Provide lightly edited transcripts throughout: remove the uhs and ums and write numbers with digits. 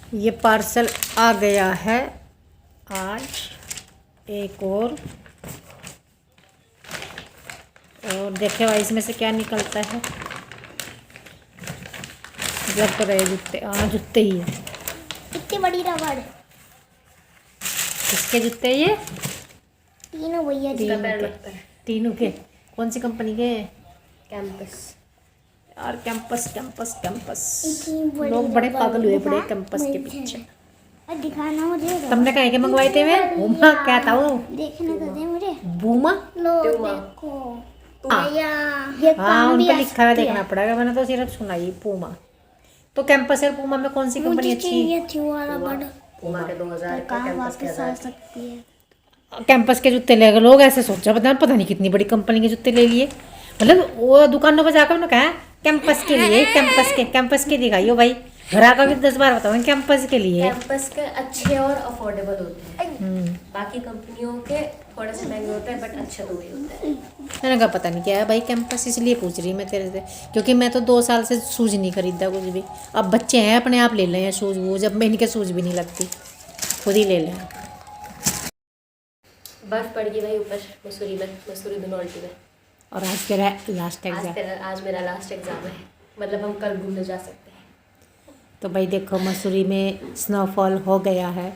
ये पार्सल आ गया है आज एक और देखे भाई इसमें से क्या निकलता है। लग तो रहे जूते, हाँ जूते ही है। इतनी बड़ी रबड़। किसके जूते ये? तीनों भैया जी तीनों के। तीनों के कौन सी कंपनी के? कैंपस। और कैंपस कैंपस कैंपस इतनी लोग बड़े रबड़ पागल हुए दिखा, बड़े कैंपस के पीछे। दिखाना मुझे। तुमने कहे के मंगवाए थे वे? बूमा क्या था वो? देखने तो दे मुझे। बूमा? लो देखो भैया, ये हाँ काम उन भी पर लिखा हुआ आती देखना है। पड़ेगा, मैंने तो सिर्फ सुना ही पूमा। तो कैंपस और पूमा में कौन सी कंपनी मुझे अच्छी? चाहिए थी वो रबड़। पूमा के 2000 तो कहाँ वापस आ सकती है? कैंपस के जूते ले गए लोग, ऐसे सोचा पता नहीं कितनी बड़ी कंपनी के जूते ले लिए। मतलब वो दुकानों पर जाकर उन्होंने कहा कैंपस के लिए, कैंपस के दिखाइयो भाई। घर आकर भी 10 बार बताओ कैंपस के लिए। कैंपस के अच्छे और अफोर्डेबल होते हैं। बाकी कंपनियों के थोड़े से महंगे होते हैं बट अच्छे तो वही होते हैं। मैंने कहा पता नहीं क्या है भाई कैंपस, इसलिए पूछ रही मैं तेरे से, क्योंकि मैं तो 2 साल से शूज नहीं खरीदा कुछ भी। अब बच्चे हैं अपने आप ले लें हैं शूज वूज, अब मैं इनके शूज भी नहीं लगती, खुद ही ले लें। बर्फ पड़ गई भाई ऊपर मसूरी धनौल्टी में। और आज तेरा लास्ट एग्जाम। आज मेरा लास्ट एग्जाम है, मतलब हम कल घूमने जा सकते हैं। तो भाई देखो मसूरी में स्नोफॉल हो गया है।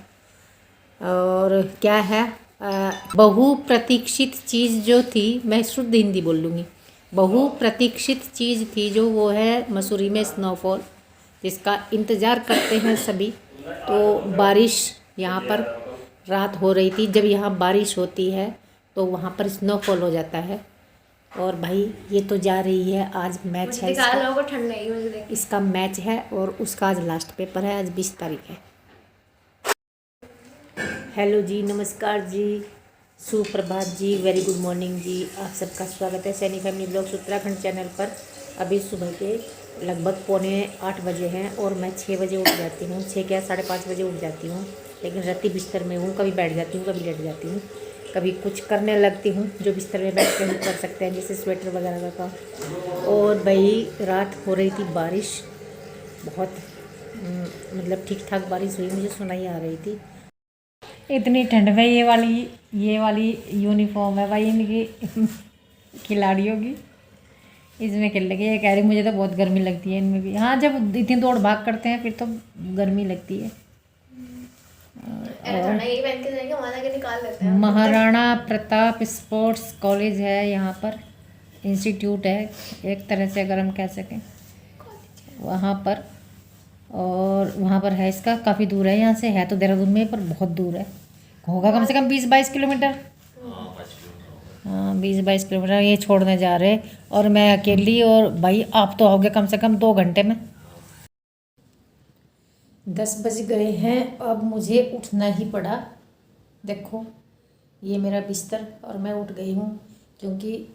और क्या है, बहुप्रतीक्षित चीज़ जो थी, मैं शुद्ध हिंदी बोल लूँगी, बहुप्रतीक्षित चीज़ थी जो वो है मसूरी में स्नोफॉल, जिसका इंतज़ार करते हैं सभी। तो बारिश यहाँ पर रात हो रही थी, जब यहाँ बारिश होती है तो वहाँ पर स्नोफॉल हो जाता है। और भाई ये तो जा रही है, आज मैच है इसका मैच है और उसका आज लास्ट पेपर है, आज 20 तारीख है। हेलो जी, नमस्कार जी, सुप्रभात जी, वेरी गुड मॉर्निंग जी, आप सबका स्वागत है Saini family blogs Uttarakhand channel पर। अभी सुबह के लगभग 7:45 बजे हैं और मैं 6 बजे उठ जाती हूँ, 6 क्या 5:30 बजे उठ जाती हूँ। लेकिन राती बिस्तर में हूँ, कभी बैठ जाती हूँ, कभी लेट जाती हूँ, कभी कुछ करने लगती हूँ जो बिस्तर में बैठ के हम कर सकते हैं, जैसे स्वेटर वगैरह का काम। और भाई रात हो रही थी बारिश, बहुत मतलब ठीक ठाक बारिश हुई, मुझे सुनाई आ रही थी। इतनी ठंड में ये वाली यूनिफॉर्म है भाई इनकी खिलाड़ियों की, इसमें खेल लगे। ये कह रही मुझे तो बहुत गर्मी लगती है इनमें भी। हाँ जब इतनी दौड़ भाग करते हैं फिर तो गर्मी लगती है। महाराणा प्रताप स्पोर्ट्स कॉलेज है यहाँ पर, इंस्टीट्यूट है एक तरह से अगर हम कह सकें, वहाँ पर। और वहाँ पर है, इसका काफ़ी दूर है यहाँ से, है तो देहरादून में पर बहुत दूर है, होगा कम से कम 20-22 किलोमीटर। हाँ 20-22 किलोमीटर ये छोड़ने जा रहे, और मैं अकेली। और भाई आप तो आओगे कम से कम 2 घंटे में। 10 बज गए हैं, अब मुझे उठना ही पड़ा। देखो ये मेरा बिस्तर और मैं उठ गई हूँ, क्योंकि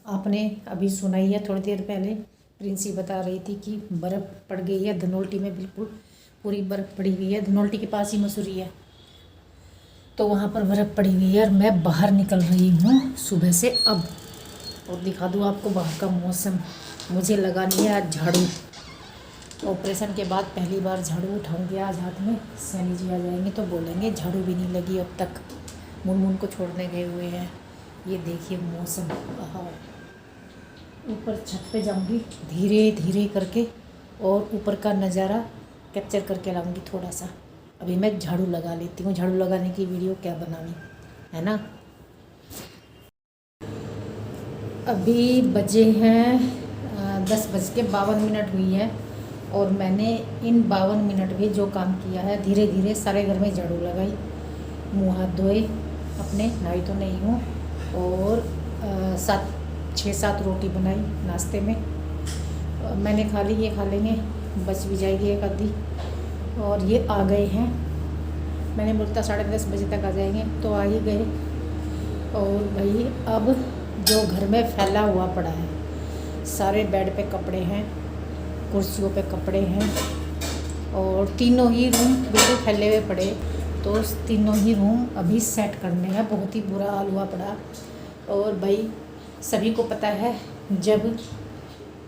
आपने अभी सुना ही है थोड़ी देर पहले प्रिंसी बता रही थी कि बर्फ़ पड़ गई है धनौल्टी में, बिल्कुल पूरी बर्फ़ पड़ी हुई है। धनौल्टी के पास ही मसूरी है, तो वहाँ पर बर्फ़ पड़ी हुई है और मैं बाहर निकल रही हूँ सुबह से अब। और दिखा दूँ आपको बाहर का मौसम। मुझे लगानी है आज झाड़ू, ऑपरेशन के बाद पहली बार झाड़ू उठाऊंगी आज हाथ में। सैनी जी आ जाएंगे तो बोलेंगे झाड़ू भी नहीं लगी अब तक, मुनमुन को छोड़ने गए हुए हैं। ये देखिए मौसम, ऊपर छत पे जाऊंगी धीरे धीरे करके और ऊपर का नज़ारा कैप्चर करके लाऊंगी थोड़ा सा। अभी मैं झाड़ू लगा लेती हूँ, झाड़ू लगाने की वीडियो क्या बनानी है ना। अभी बजे हैं 10:52 हुई है, और मैंने इन 52 मिनट में जो काम किया है, धीरे धीरे सारे घर में झाड़ू लगाई, मुँह हाथ धोए अपने, नहाई तो नहीं हूँ, और 6-7 रोटी बनाई नाश्ते में। मैंने खा ली, ये खा लेंगे, बच भी जाएगी एक आधी। और ये आ गए हैं, मैंने बोलता 10:30 बजे तक आ जाएंगे, तो आ ही गए। और भाई अब जो घर में फैला हुआ पड़ा है, सारे बेड पे कपड़े हैं, कुर्सियों पे कपड़े हैं, और तीनों ही रूम बिल्कुल फैले हुए पड़े, तो तीनों ही रूम अभी सेट करने हैं। बहुत ही बुरा हाल हुआ पड़ा। और भाई सभी को पता है, जब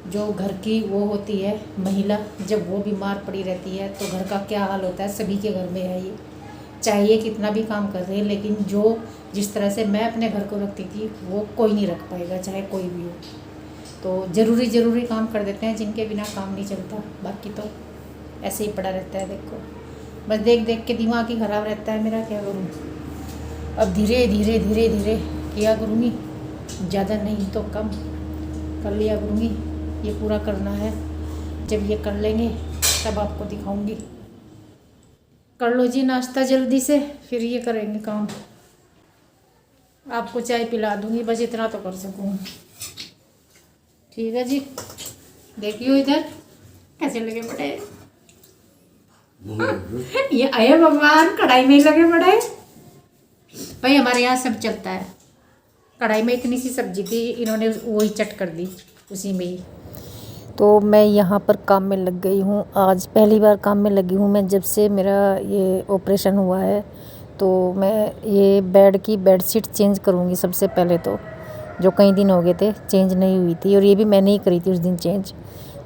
जो घर की वो होती है महिला, जब वो बीमार पड़ी रहती है तो घर का क्या हाल होता है, सभी के घर में है ये। चाहे ये कितना भी काम कर रहे हैं, लेकिन जो जिस तरह से मैं अपने घर को रखती थी वो कोई नहीं रख पाएगा, चाहे कोई भी हो। तो ज़रूरी काम कर देते हैं जिनके बिना काम नहीं चलता, बाकी तो ऐसे ही पड़ा रहता है। देखो बस देख के दिमाग ही ख़राब रहता है मेरा, क्या करूँ। अब धीरे धीरे किया करूँगी, ज़्यादा नहीं तो कम कर लिया करूँगी। ये पूरा करना है, जब ये कर लेंगे तब आपको दिखाऊंगी। कर लो जी नाश्ता जल्दी से, फिर ये करेंगे काम। आपको चाय पिला दूँगी, बस इतना तो कर सकूँ। ठीक है जी, देखियो इधर कैसे लगे पड़े। ये आए भगवान, कढ़ाई में ही लगे पड़े भाई। हमारे यहाँ सब चलता है। कढ़ाई में इतनी सी सब्जी थी, इन्होंने वही चट कर दी उसी में ही। तो मैं यहाँ पर काम में लग गई हूँ। आज पहली बार काम में लगी हूँ मैं, जब से मेरा ये ऑपरेशन हुआ है। तो मैं ये बेड की बेडशीट चेंज करूँगी सबसे पहले, तो जो कई दिन हो गए थे चेंज नहीं हुई थी, और ये भी मैंने ही करी थी उस दिन चेंज।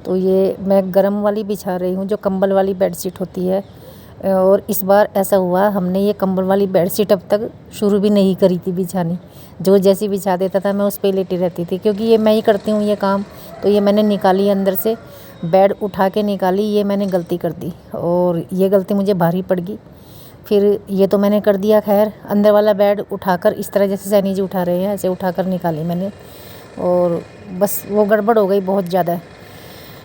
तो ये मैं गरम वाली बिछा रही हूँ, जो कंबल वाली बेडशीट होती है। और इस बार ऐसा हुआ, हमने ये कंबल वाली बेडशीट अब तक शुरू भी नहीं करी थी बिछानी। जो जैसी बिछा देता था मैं उस पर लेटी रहती थी, क्योंकि ये मैं ही करती हूँ ये काम। तो ये मैंने निकाली, अंदर से बेड उठा के निकाली, ये मैंने गलती कर दी, और ये गलती मुझे भारी पड़ गई। फिर ये तो मैंने कर दिया, खैर अंदर वाला बेड उठाकर इस तरह जैसे सैनी जी उठा रहे हैं ऐसे उठाकर निकाली मैंने, और बस वो गड़बड़ हो गई बहुत ज़्यादा।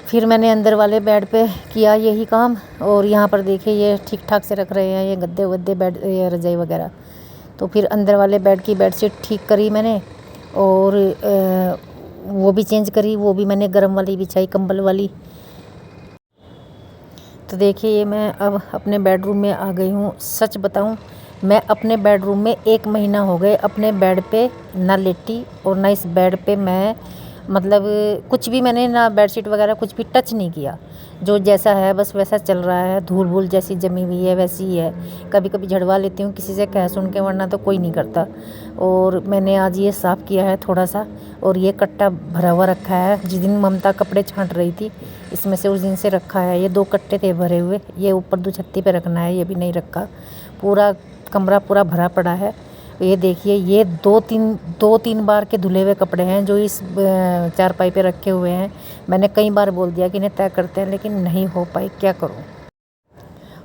फिर मैंने अंदर वाले बेड पे किया यही काम, और यहाँ पर देखिए ये ठीक ठाक से रख रहे हैं ये गद्दे वद्दे बेड, ये रजाई वगैरह। तो फिर अंदर वाले बेड की बेडशीट ठीक करी मैंने, और वो भी चेंज करी, वो भी मैंने गर्म वाली बिछाई कंबल वाली। तो देखिए ये मैं अब अपने बेडरूम में आ गई हूँ। सच बताऊँ, मैं अपने बेडरूम में 1 महीना हो गए अपने बेड पे ना लेटी, और ना इस बेड पे मैं मतलब कुछ भी मैंने ना बेडशीट वगैरह कुछ भी टच नहीं किया। जो जैसा है बस वैसा चल रहा है, धूल भूल जैसी जमी हुई है वैसी ही है। कभी कभी झड़वा लेती हूँ किसी से कह सुन के, वरना तो कोई नहीं करता। और मैंने आज ये साफ़ किया है थोड़ा सा, और ये कट्टा भरा हुआ रखा है। जिस दिन ममता कपड़े छांट रही थी इसमें से उस दिन से रखा है। ये 2 कट्टे थे भरे हुए, ये ऊपर दुछत्ती पे रखना है, ये भी नहीं रखा। पूरा कमरा पूरा भरा पड़ा है। ये देखिए ये 2-3 बार के धुले हुए कपड़े हैं जो इस चारपाई पे रखे हुए हैं। मैंने कई बार बोल दिया कि इन्हें तय करते हैं, लेकिन नहीं हो पाई, क्या करूं।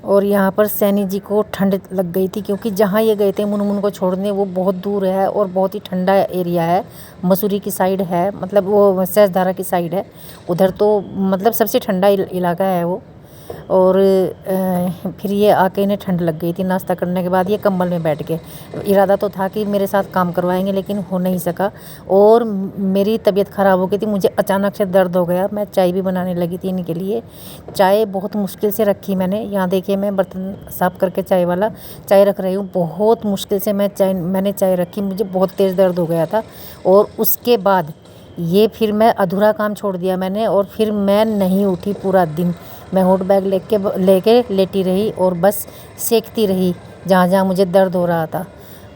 और यहाँ पर सैनी जी को ठंड लग गई थी, क्योंकि जहाँ ये गए थे मुनमुन को छोड़ने वो बहुत दूर है और बहुत ही ठंडा एरिया है। मसूरी की साइड है, मतलब वो सहस्त्रधारा की साइड है उधर, तो मतलब सबसे ठंडा इलाका है वो। और फिर ये आके इन्हें ठंड लग गई थी। नाश्ता करने के बाद ये कंबल में बैठ गए। इरादा तो था कि मेरे साथ काम करवाएंगे, लेकिन हो नहीं सका, और मेरी तबीयत ख़राब हो गई थी। मुझे अचानक से दर्द हो गया। मैं चाय भी बनाने लगी थी इनके लिए। चाय बहुत मुश्किल से रखी मैंने। यहाँ देखिए मैं बर्तन साफ़ करके चाय वाला चाय रख रही हूँ। बहुत मुश्किल से मैंने चाय रखी। मुझे बहुत तेज़ दर्द हो गया था, और उसके बाद ये फिर मैं अधूरा काम छोड़ दिया मैंने, और फिर मैं नहीं उठी पूरा दिन। मैं हॉट बैग लेके लेटी रही और बस सेकती रही जहाँ जहाँ मुझे दर्द हो रहा था।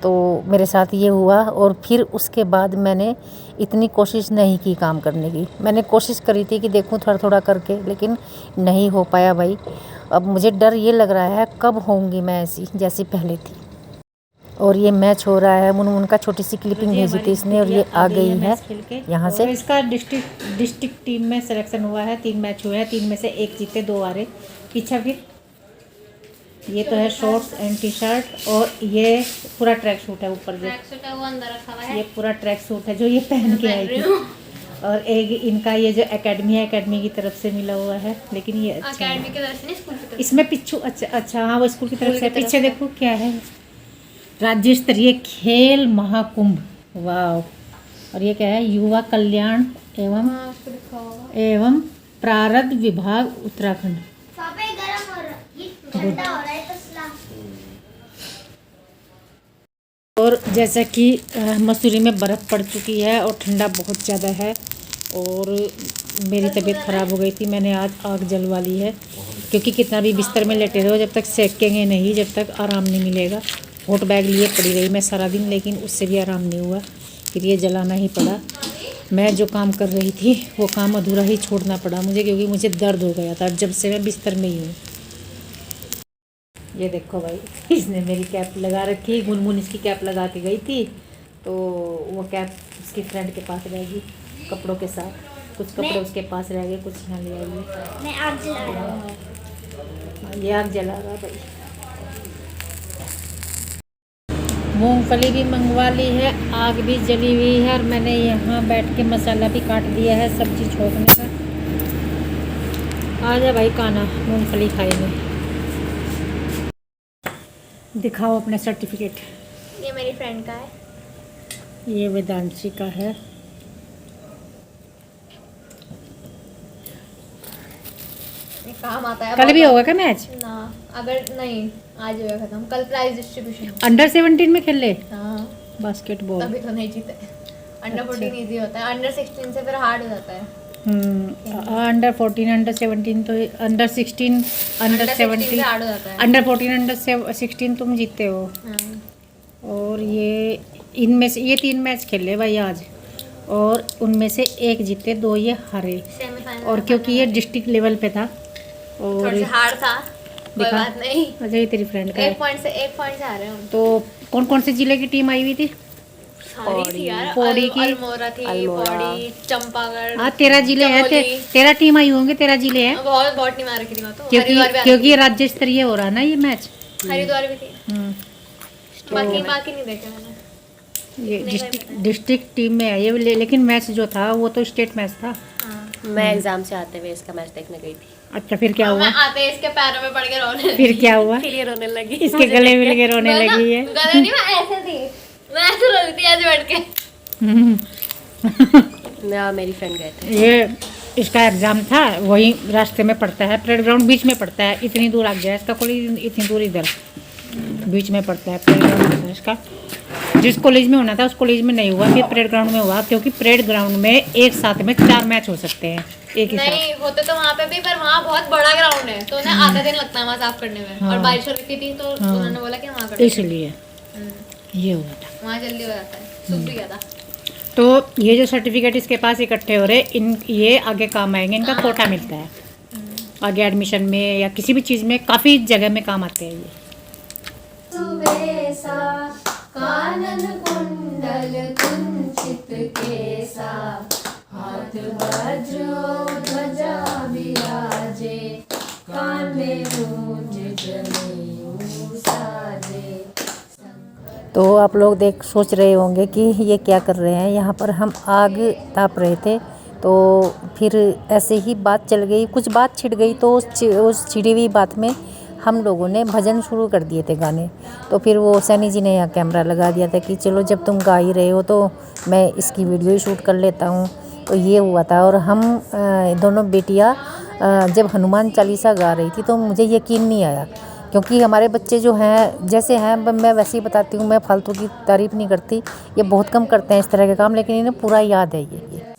तो मेरे साथ ये हुआ, और फिर उसके बाद मैंने इतनी कोशिश नहीं की काम करने की। मैंने कोशिश करी थी कि देखूं थोड़ा थोड़ा करके, लेकिन नहीं हो पाया भाई। अब मुझे डर ये लग रहा है कब होंगी मैं ऐसी जैसी पहले थी। और ये मैच हो रहा है। मुनमुन का छोटी सी क्लिपिंग भेजी थी इसने, और ये आ गई है यहाँ से। इसका डिस्ट्रिक्ट टीम में सिलेक्शन हुआ है। 3 मैच हुए हैं, 3 में से 1 जीते, 2 हारे। पीछा फिर ये तो है शॉर्ट्स एंड टी शर्ट, और ये पूरा ट्रैक सूट है ऊपर जो वो अंदर रखा हुआ है। ये पूरा ट्रैक सूट है जो ये पहन के आई थी। और एक इनका ये जो एकेडमी है, एकेडमी की तरफ से मिला हुआ है, लेकिन ये अच्छा एकेडमी की तरफ से नहीं, स्कूल की तरफ। इसमें पिच्छू अच्छा हाँ वो स्कूल की तरफ से। पीछे देखो क्या है, राज्य स्तरीय खेल महाकुंभ, वाह। और ये क्या है, युवा कल्याण एवं प्रारब्ध विभाग उत्तराखंड। और जैसा कि मसूरी में बर्फ़ पड़ चुकी है और ठंडा बहुत ज़्यादा है, और मेरी तबीयत ख़राब हो गई थी। मैंने आज आग जलवा ली है, क्योंकि कितना भी बिस्तर में लेटे रहो जब तक सेकेंगे नहीं, जब तक आराम नहीं मिलेगा। हॉट बैग लिए पड़ी रही मैं सारा दिन, लेकिन उससे भी आराम नहीं हुआ। फिर ये जलाना ही पड़ा। मैं जो काम कर रही थी वो काम अधूरा ही छोड़ना पड़ा मुझे, क्योंकि मुझे दर्द हो गया था जब से मैं बिस्तर में ही हूँ। ये देखो भाई, इसने मेरी कैप लगा रखी, गुनगुन इसकी कैप लगा के गई थी, तो वो कैप उसकी फ्रेंड के पास रह गई कपड़ों के साथ। कुछ कपड़े उसके पास रह गए, कुछ यहाँ ले आई। मैं आग जला रहा हूँ। ये आग जला रहा भाई। मूंगफली भी मंगवा ली है, आग भी जली हुई है, और मैंने यहाँ बैठ के मसाला भी काट दिया है सब्जी छोड़ने का। आ जा भाई काना, मूंगफली खाएंगे। दिखाओ अपने सर्टिफिकेट। ये मेरी फ्रेंड का है। ये वेदांशी का है। ये काम आता है। कल भी होगा क्या मैच? ना, अगर नहीं आज होगा खत्म। कल प्राइज डिस्ट्रीब्यूशन। अंडर 17 में खेल ले हाँ, बास्केटबॉल। तभी तो नहीं जीते। अंडर 14 इजी होता है, अंडर 16 से फिर हार्ड हो जाता है। अंडर 14 अंडर 17 तो अंडर 16 अंडर 17 हार्ड हो जाता है। अंडर 14 अंडर 16 तुम जीतते हो। हाँ। और ये इनमें से ये 3 मैच खेले भाई आज, और उनमें से एक जीते, 2 ये हारे। सेमीफाइनल। और क्योंकि ये डिस्ट्रिक्ट लेवल पे था और थोड़ा सा हार्ड था, कोई दिखा। बात नहीं। अच्छा ये तेरी फ्रेंड का है। 1 पॉइंट से आ रहे हैं हम। तो कौन कौन से जिले की टीम आई हुई थी? सारी थी यार। पौड़ी की, अल्मोड़ा थी, पौड़ी, चंपागढ़। हाँ 13 जिले हैं, चमोली। 13 टीम आई होंगे, 13 जिले हैं। बहुत टीम आ रखी थी वहाँ तो। क्योंकि हरिद्वार भी आ क्योंकि रखी ये राज्य स्तरीय हो रहा है ना ये मैच। थी। हरिद्वार भी थी। बाकी नहीं देखे मैंने। ये डिस्ट्रिक्ट टीम में है ये, लेकिन मैच जो था वो तो स्टेट मैच था। हाँ। मैं एग्जाम से आते हुए इसका मैच देखने गई थी। अच्छा फिर क्या हुआ? मैं आते इसके पैरों में पड़ के रोने लगी। फिर क्या हुआ? फिर ये रोने लगी। इसके गले मिल के रोने मैं ना- लगी है। गले नहीं, मैं ऐसे थी। मैं ऐसे रो रही थी ऐसे बैठ के। मैं और मेरी फ्रेंड गए थे। ये इसका एग्जाम था, वही रास्ते में पड़ता है, परेड ग्राउंड बीच में पड़ता है, इतनी दूर आ गया इसका कॉलेज, इतनी दूर इधर बीच में पड़ता है परेड ग्राउंड इसका। जिस कॉलेज में होना था उस कॉलेज में नहीं हुआ, फिर परेड ग्राउंड में हुआ, क्योंकि परेड ग्राउंड में एक साथ में 4 मैच हो सकते हैं एक ही साथ। नहीं होते तो वहाँ पे भी, पर वहाँ बहुत बड़ा ग्राउंड है तो उन्हें आधा दिन लगता है वहाँ साफ करने में। और बारिश हो रही थी तो उन्होंने बोला कि वहाँ कर इसलिए ये हुआ था। वहाँ जल्दी हो जाता है। सूख भी गया था। तो ये जो सर्टिफिकेट इसके पास इकट्ठे हो रहे इन, ये आगे काम आएंगे, इनका कोटा मिलता है आगे एडमिशन में या किसी भी चीज़ में, काफ़ी जगह में काम आते हैं ये। कानन कुंडल कुंचित केसा, हाथ वज्रो ध्वजा विराजे, कांधे मूंज जनेऊ साजे। तो आप लोग सोच रहे होंगे कि ये क्या कर रहे हैं। यहाँ पर हम आग ताप रहे थे, तो फिर ऐसे ही बात चल गई, कुछ बात छिड़ गई, तो उस छिड़ी हुई बात में हम लोगों ने भजन शुरू कर दिए थे गाने। तो फिर वो सैनी जी ने यहाँ कैमरा लगा दिया था कि चलो जब तुम गा ही रहे हो तो मैं इसकी वीडियो ही शूट कर लेता हूँ। तो ये हुआ था। और हम दोनों बेटियाँ जब हनुमान चालीसा गा रही थी तो मुझे यकीन नहीं आया, क्योंकि हमारे बच्चे जो हैं जैसे हैं, मैं वैसे ही बताती हूँ, मैं फालतू की तारीफ़ नहीं करती, ये बहुत कम करते हैं इस तरह के काम, लेकिन इन्हें पूरा याद है ये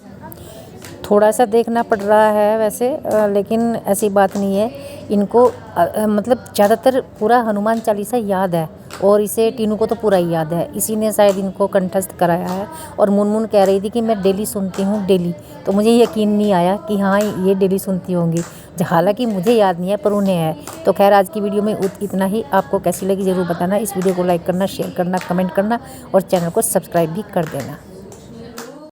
थोड़ा सा देखना पड़ रहा है वैसे, लेकिन ऐसी बात नहीं है। इनको मतलब ज़्यादातर पूरा हनुमान चालीसा याद है, और इसे टीनू को तो पूरा ही याद है, इसी ने शायद इनको कंठस्थ कराया है। और मुनमुन कह रही थी कि मैं डेली सुनती हूँ डेली, तो मुझे यकीन नहीं आया कि हाँ ये डेली सुनती होंगी, हालांकि मुझे याद नहीं है पर उन्हें है। तो खैर आज की वीडियो में इतना ही। आपको कैसी लगी ज़रूर बताना। इस वीडियो को लाइक करना, शेयर करना, कमेंट करना और चैनल को सब्सक्राइब भी कर देना।